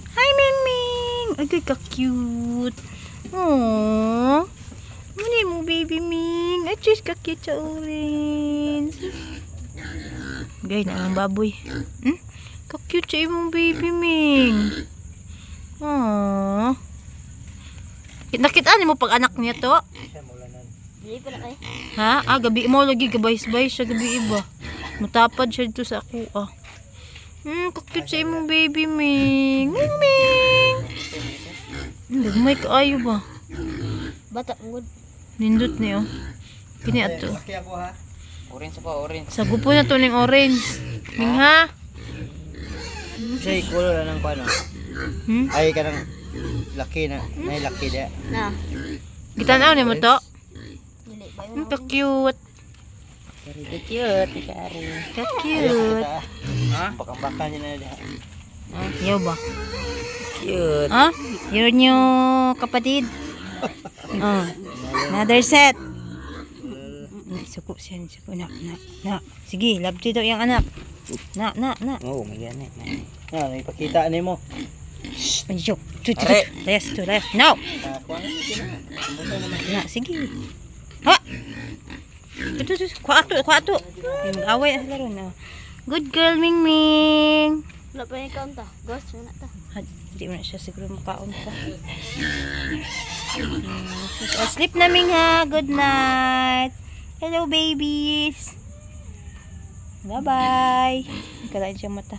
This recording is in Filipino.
Hi, Mingming! Ay, ka-cute. Aww. Muna mo, baby Ming. Ay, just ka-cute sa orange. Gay na ang baboy. Ka-cute sa imong baby Ming. Aww. Nakita mo pag anak niya to? Gabi pa na kayo. Ha? Gabi mo lagi. Gabayis-bayis siya gabi iba. Matapad siya dito sa ako. Ka-cute sa imong baby Ming. Ming! May kaayo ba? Bata, good. Nindot niyo. Kini ato. Orange pa, orange. Sagupo na to ng orange. Ming ha? Siya ikulo na ng paano. Ay ka ng laki na. May laki dia. Na. Gitanaw ni mo to? Dili ba yun? Ka-cute. Very cute, Ikari. Ka-cute. Bakang-bakang niya na dia. Yaw ba? Cute. Yun nyo kapatid. Another set. Suko siya. Suko. Na. Sige, love to yung anak. Na. Oh, may yan eh. Ipakita ni mo. Shhh. Rest. No. Na, sige. Ha? Ito. Kuha ato. Mag-away sila ron. Good girl, Mingming. Wala pa yung count ta. Ghost, wala ta. Hindi mo na siya siguro makaon pa. Sleep na, Ming ha. Good night. Hello, babies. Bye-bye. Kalain siya mata.